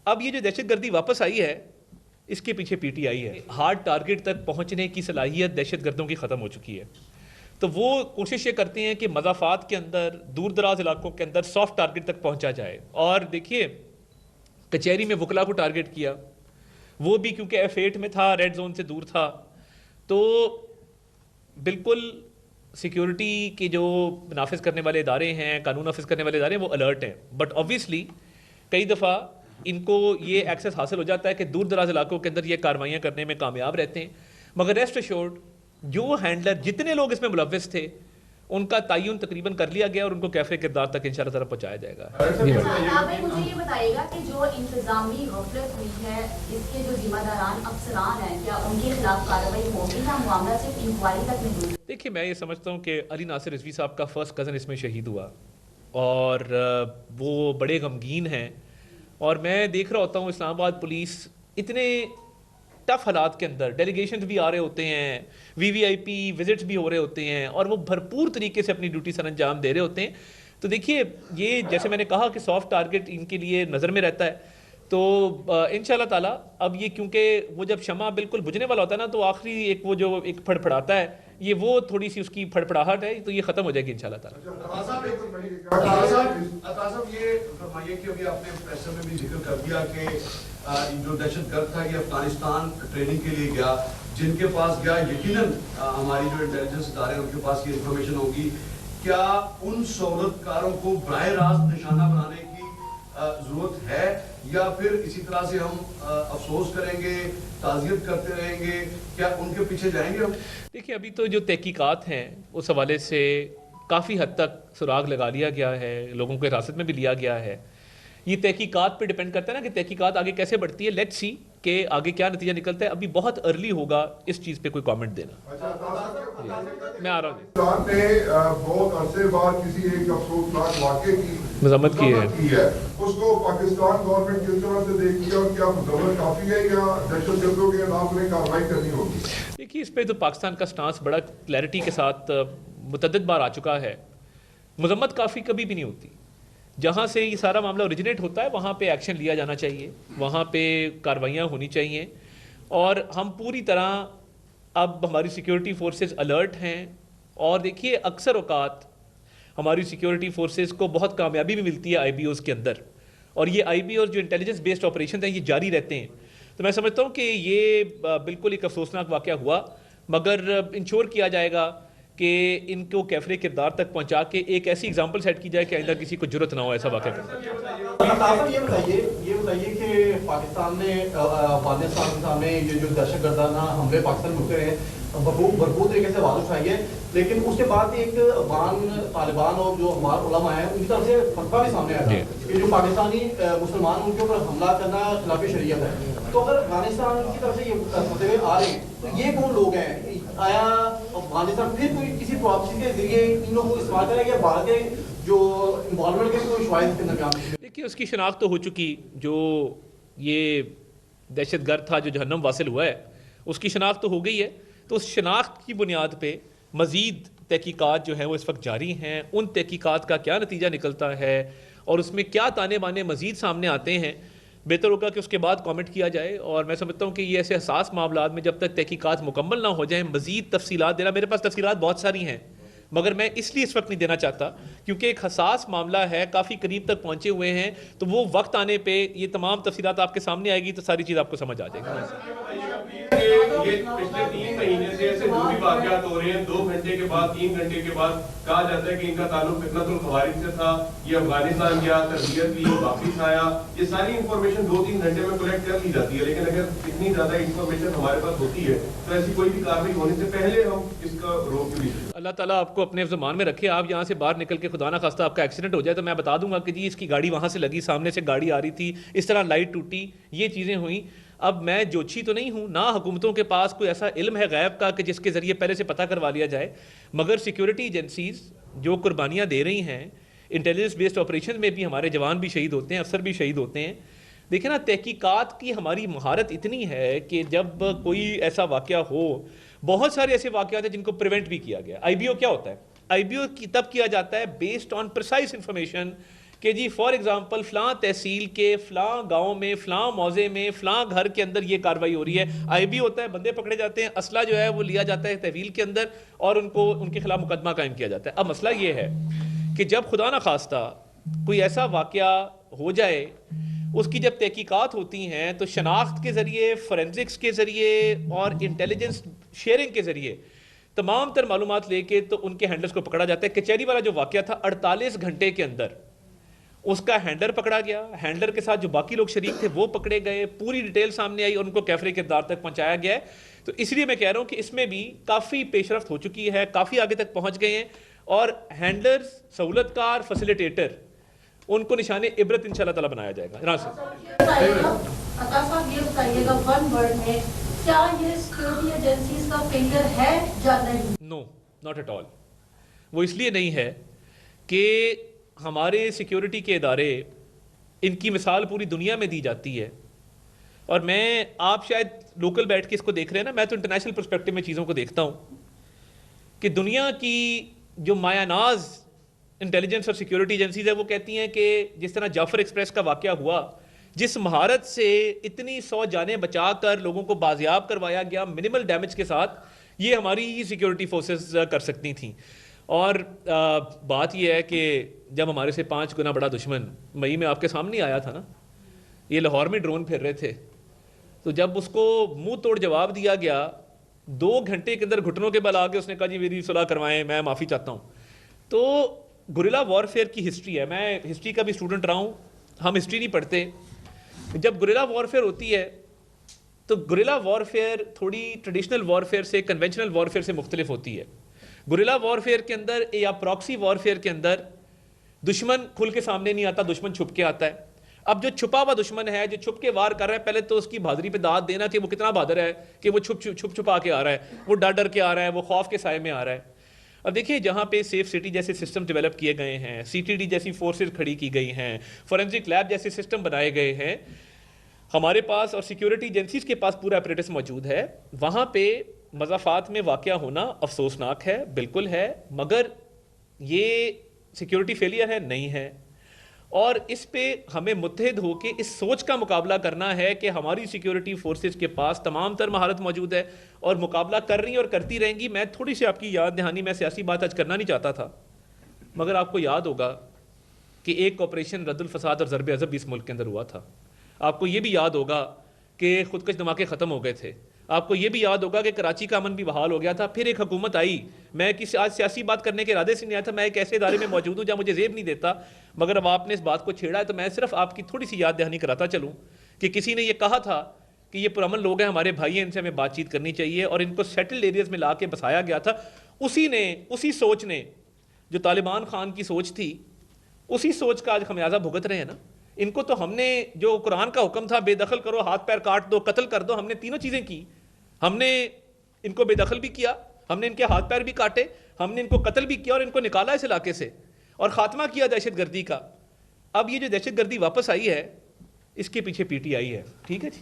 اب یہ جو دہشت گردی واپس آئی ہے اس کے پیچھے پی ٹی آئی ہے. ہارڈ ٹارگٹ تک پہنچنے کی صلاحیت دہشت گردوں کی ختم ہو چکی ہے. تو وہ کوشش یہ کرتے ہیں کہ مضافات کے اندر دور دراز علاقوں کے اندر سافٹ ٹارگٹ تک پہنچا جائے. اور دیکھیے کچہری میں وکلا کو ٹارگٹ کیا, وہ بھی کیونکہ F8 میں تھا, ریڈ زون سے دور تھا. تو بالکل سیکیورٹی کے جو نافذ کرنے والے ادارے ہیں, قانون نافذ کرنے والے ادارے ہیں, وہ الرٹ ہیں. بٹ آبویسلی کئی دفعہ ان کو یہ ایکسیس حاصل ہو جاتا ہے کہ دور دراز علاقوں کے اندر یہ کاروائیاں کرنے میں کامیاب رہتے ہیں. مگر ریسٹ ایشورڈ جو ہینڈلر جتنے لوگ اس میں ملوث تھے ان کا تعین تقریباً کر لیا گیا اور ان کو کیفے کردار تک انشاءاللہ تعالیٰ پہنچایا جائے گا. آپ مجھے یہ بتائیے گا کہ جو انتظامی غفلت ہوئی ہے اس کے جو ذمہ داران افسران ہیں کیا ان کے خلاف کارروائی ہوگی یا معاملہ صرف انکوائری تک نہیں ہوئی؟ دیکھیے میں یہ سمجھتا ہوں کہ علی ناصر رضوی صاحب کا فرسٹ کزن اس میں شہید ہوا اور وہ بڑے غمگین ہیں. اور میں دیکھ رہا ہوتا ہوں اسلام آباد پولیس اتنے ٹف حالات کے اندر, ڈیلیگیشنز بھی آ رہے ہوتے ہیں, VVIP وزٹس بھی ہو رہے ہوتے ہیں اور وہ بھرپور طریقے سے اپنی ڈیوٹی سر انجام دے رہے ہوتے ہیں. تو دیکھیے یہ جیسے میں نے کہا کہ سافٹ ٹارگٹ ان کے لیے نظر میں رہتا ہے. تو انشاءاللہ تعالیٰ اب یہ کیونکہ وہ جب شمع بالکل بجھنے والا ہوتا ہے نا تو آخری ایک وہ جو ایک پھڑپڑاتا ہے, یہ وہ تھوڑی سی اس کی پھڑپڑاہٹ ہے, تو یہ ختم ہو جائے گی انشاءاللہ تعالیٰ. صاحب یہ فرمائیے کہ ابھی آپ نے پریس میں بھی ذکر کر دیا کہ جو دہشت گرد تھا یہ افغانستان ٹریننگ کے لیے گیا, جن کے پاس گیا یقیناً ہماری جو انٹیلیجنس ادارے ان کے پاس یہ انفارمیشن ہوگی. کیا ان سہولت کاروں کو براہ راست نشانہ بنانے کی ضرورت ہے یا پھر اسی طرح سے ہم افسوس کریں گے, تعزیت کرتے رہیں گے, کیا ان کے پیچھے جائیں گے ہم؟ دیکھیے ابھی تو جو تحقیقات ہیں اس حوالے سے کافی حد تک سراغ لگا لیا گیا ہے, لوگوں کو حراست میں بھی لیا گیا ہے. یہ تحقیقات پہ ڈیپینڈ کرتا ہے نا کہ تحقیقات آگے کیسے بڑھتی ہے. لیٹس سی کہ آگے کیا نتیجہ نکلتا ہے. ابھی بہت ارلی ہوگا اس چیز پہ کوئی کامنٹ دینا. میں آ رہا ہوں. پاکستان نے بہت عرصے بعد کسی ایک افسوسناک واقعے کی مذمت کی ہے. اس کو پاکستان گورنمنٹ کس طرح سے دیکھی ہے اور کیا مذمت کافی ہے یا دہشت گردوں کے خلاف انہیں کارروائی کرنی ہوگی؟ دیکھیے اس پہ تو پاکستان کا سٹانس بڑا کلیئرٹی کے ساتھ متعدد بار آ چکا ہے. مذمت کافی کبھی بھی نہیں ہوتی. جہاں سے یہ سارا معاملہ اوریجنیٹ ہوتا ہے وہاں پہ ایکشن لیا جانا چاہیے, وہاں پہ کاروائیاں ہونی چاہیے. اور ہم پوری طرح اب ہماری سیکیورٹی فورسز الرٹ ہیں. اور دیکھیے اکثر اوقات ہماری سیکیورٹی فورسز کو بہت کامیابی بھی ملتی ہے IBOs کے اندر, اور یہ IBOs جو انٹیلیجنس بیسڈ آپریشن ہیں یہ جاری رہتے ہیں. تو میں سمجھتا ہوں کہ یہ بالکل ایک افسوسناک واقعہ ہوا, مگر انشور کیا جائے گا کہ ان کو کیفرے کردار تک پہنچا کے ایک ایسی اگزامپل سیٹ کی جائے کہ آئندہ کسی کو جرت نہ ہو ایسا واقعہ کرنا. یہ بتائیے کہ پاکستان نے افغانستان کے سامنے یہ جو دہشت گردانہ حملے پاکستان میں ہوتے ہیں بھرپور طریقے سے آواز اٹھائی ہے, لیکن اس کے بعد ایک افغان طالبان اور جو ہمارے علماء ہیں ان کی طرف سے فتویٰ بھی سامنے آیا تھا کہ جو پاکستانی مسلمان ان کے اوپر حملہ کرنا خلاف شریعت ہے. تو اگر افغانستان کی طرف سے یہ فتوے آ رہے ہیں تو یہ کون لوگ ہیں؟ آیا افغانستان پھر کوئی کسی پراپسی کے ذریعے ان لوگوں کو استعمال کرے گا, بھارت کے جو انوالومنٹ کے کوئی شواہد کے اندر؟ دیکھیے اس کی شناخت تو ہو چکی, جو یہ دہشت گرد تھا جو جہنم واصل ہوا ہے اس کی شناخت تو ہو گئی ہے. تو اس شناخت کی بنیاد پہ مزید تحقیقات جو ہیں وہ اس وقت جاری ہیں. ان تحقیقات کا کیا نتیجہ نکلتا ہے اور اس میں کیا تانے بانے مزید سامنے آتے ہیں, بہتر ہوگا کہ اس کے بعد کامنٹ کیا جائے. اور میں سمجھتا ہوں کہ یہ ایسے حساس معاملات میں جب تک تحقیقات مکمل نہ ہو جائیں مزید تفصیلات دینا, میرے پاس تفصیلات بہت ساری ہیں مگر میں اس لیے اس وقت نہیں دینا چاہتا کیونکہ ایک حساس معاملہ ہے, کافی قریب تک پہنچے ہوئے ہیں. تو وہ وقت آنے پہ یہ تمام تفصیلات آپ کے سامنے آئے گی تو ساری چیز آپ کو سمجھ آ جائے گی. یہ پچھلے 3 مہینے سے ایسے جو بھی واقعات ہو رہے ہیں 2 گھنٹے کے بعد 3 گھنٹے کے بعد کہا جاتا ہے کہ ان کا تعلق فتنۃ الخوارج سے تھا, یہ افغانستان گیا, تربیت لی, واپس آیا. یہ ساری انفارمیشن 2-3 گھنٹے میں کلیکٹ کر لی جاتی ہے, لیکن اگر اتنی زیادہ انفارمیشن ہمارے پاس ہوتی ہے تو ایسی کوئی بھی کارروائی ہونے سے پہلے ہم اس کا روک بھی. اللہ تعالیٰ آپ کو اپنے زمان میں رکھے. آپ یہاں سے باہر نکل کے خدا نہ خواستہ آپ کا ایکسیڈنٹ ہو جائے تو میں بتا دوں گا کہ جی اس کی گاڑی وہاں سے لگی, سامنے سے گاڑی آ رہی تھی, اس طرح لائٹ ٹوٹی, یہ چیزیں ہوئیں. اب میں جوچھی تو نہیں ہوں, نہ حکومتوں کے پاس کوئی ایسا علم ہے غیب کا کہ جس کے ذریعے پہلے سے پتہ کروا لیا جائے, مگر سیکیورٹی ایجنسیز جو قربانیاں دے رہی ہیں, انٹیلیجنس بیسڈ آپریشن میں بھی ہمارے جوان بھی شہید ہوتے ہیں, افسر بھی شہید ہوتے ہیں. دیکھیں نا تحقیقات کی ہماری مہارت اتنی ہے کہ جب کوئی ایسا واقعہ ہو, بہت سارے ایسے واقعات ہیں جن کو پریونٹ بھی کیا گیا. IBO کیا ہوتا ہے؟ IBO کی تب کیا جاتا ہے بیسڈ آن پرسائز انفارمیشن کہ جی فار ایگزامپل فلاں تحصیل کے فلاں گاؤں میں فلاں موضع میں فلاں گھر کے اندر یہ کاروائی ہو رہی ہے، آئی بی ہوتا ہے، بندے پکڑے جاتے ہیں، اسلحہ جو ہے وہ لیا جاتا ہے تحویل کے اندر اور ان کے خلاف مقدمہ قائم کیا جاتا ہے۔ اب مسئلہ یہ ہے کہ جب خدا نہ خواستہ کوئی ایسا واقعہ ہو جائے، اس کی جب تحقیقات ہوتی ہیں تو شناخت کے ذریعے، فورینزکس کے ذریعے اور انٹیلیجنس شیئرنگ کے ذریعے تمام تر معلومات لے کے تو ان کے ہینڈلرز کو پکڑا جاتا ہے۔ کچہری والا جو واقعہ تھا 48 گھنٹے کے اندر اس کا ہینڈلر پکڑا گیا، ہینڈلر کے ساتھ جو باقی لوگ شریک تھے وہ پکڑے گئے، پوری ڈیٹیل سامنے آئی اور ان کو کیفرے کردار تک پہنچایا گیا ہے۔ تو اس لیے میں کہہ رہا ہوں کہ اس میں بھی کافی پیش رفت ہو چکی ہے، کافی آگے تک پہنچ گئے ہیں، اور ہینڈلرز، سہولت کار، فیسیلیٹیٹر، ان کو نشان عبرت انشاءاللہ تعالیٰ بنایا جائے گا۔ عطا صاحب یہ بتائیے گا ون ورڈ میں، کیا یہ سیکورٹی ایجنسیز کا فیلئر ہے یا نہیں؟ نو، ناٹ ایٹ آل۔ وہ اس لیے نہیں ہے کہ ہمارے سیکیورٹی کے ادارے، ان کی مثال پوری دنیا میں دی جاتی ہے، اور آپ شاید لوکل بیٹھ کے اس کو دیکھ رہے ہیں نا، میں تو انٹرنیشنل پرسپیکٹو میں چیزوں کو دیکھتا ہوں کہ دنیا کی جو مایا ناز انٹیلیجنس اور سیکیورٹی ایجنسیز ہے وہ کہتی ہیں کہ جس طرح جعفر ایکسپریس کا واقعہ ہوا، جس مہارت سے اتنی 100 جانیں بچا کر لوگوں کو بازیاب کروایا گیا منیمل ڈیمیج کے ساتھ، یہ ہماری ہی سیکیورٹی فورسز کر سکتی تھیں۔ اور بات یہ ہے کہ جب ہمارے سے 5 گنا بڑا دشمن مئی میں آپ کے سامنے آیا تھا نا، یہ لاہور میں ڈرون پھر رہے تھے، تو جب اس کو منہ توڑ جواب دیا گیا 2 گھنٹے کے اندر گھٹنوں کے بل آ کے اس نے کہا جی میری صلح کروائیں، میں معافی چاہتا ہوں۔ تو گوریلا وارفیئر کی ہسٹری ہے، میں ہسٹری کا بھی اسٹوڈنٹ رہا ہوں، ہم ہسٹری نہیں پڑھتے۔ جب گوریلا وارفیئر ہوتی ہے تو گوریلا وارفیئر تھوڑی ٹریڈیشنل وارفیئر سے، کنونشنل وارفیئر سے مختلف ہوتی ہے۔ گوریلا وارفیئر کے اندر یا پراکسی وارفیئر کے اندر دشمن کھل کے سامنے نہیں آتا، دشمن چھپ کے آتا ہے۔ اب جو چھپا ہوا دشمن ہے، جو چھپ کے وار کر رہا ہے، پہلے تو اس کی بہادری پہ داد دینا کہ وہ کتنا بہادر ہے کہ وہ چھپا کے آ رہا ہے، وہ ڈر کے آ رہا ہے، وہ خوف کے سائے میں آ رہا ہے۔ اب دیکھیے جہاں پہ سیف سٹی جیسے سسٹم ڈیولپ کیے گئے ہیں، سی ٹی ڈی جیسی فورسز کھڑی کی گئی ہیں، فورینزک لیب جیسے سسٹم بنائے گئے ہیں، ہمارے پاس اور سیکیورٹی ایجنسیز کے پاس پورا اپریٹس موجود ہے، وہاں پہ مضافات میں واقعہ ہونا افسوسناک ہے، بالکل ہے، مگر یہ سیکیورٹی فیلئر ہے نہیں ہے۔ اور اس پہ ہمیں متحد ہو کے اس سوچ کا مقابلہ کرنا ہے کہ ہماری سیکیورٹی فورسز کے پاس تمام تر مہارت موجود ہے اور مقابلہ کر رہی ہیں اور کرتی رہیں گی۔ میں تھوڑی سی آپ کی یاد دہانی، میں سیاسی بات آج کرنا نہیں چاہتا تھا، مگر آپ کو یاد ہوگا کہ ایک آپریشن رد الفساد اور ضرب عضب بھی اس ملک کے اندر ہوا تھا۔ آپ کو یہ بھی یاد ہوگا کہ خودکش دھماکے ختم ہو گئے تھے۔ آپ کو یہ بھی یاد ہوگا کہ کراچی کا امن بھی بحال ہو گیا تھا۔ پھر ایک حکومت آئی، میں کسی آج سیاسی بات کرنے کے ارادے سے نہیں آیا تھا، میں ایک ایسے ادارے میں موجود ہوں جہاں مجھے زیب نہیں دیتا، مگر اب آپ نے اس بات کو چھیڑا ہے تو میں صرف آپ کی تھوڑی سی یاد دہانی کراتا چلوں کہ کسی نے یہ کہا تھا کہ یہ پرامن لوگ ہیں، ہمارے بھائی ہیں، ان سے ہمیں بات چیت کرنی چاہیے، اور ان کو سیٹلڈ ایریاز میں لا کے بسایا گیا تھا۔ اسی سوچ نے، جو طالبان خان کی سوچ تھی، اسی سوچ کا آج خمیازہ بھگت رہے ہیں نا۔ ان کو تو ہم نے، جو قرآن کا حکم تھا بے دخل کرو، ہاتھ پیر کاٹ دو، قتل کر دو، ہم نے تینوں چیزیں کی۔ ہم نے ان کو بے دخل بھی کیا، ہم نے ان کے ہاتھ پیر بھی کاٹے، ہم نے ان کو قتل بھی کیا اور ان کو نکالا اس علاقے سے اور خاتمہ کیا دہشت گردی کا۔ اب یہ جو دہشت گردی واپس آئی ہے، اس کے پیچھے پی ٹی آئی ہے، ٹھیک ہے جی۔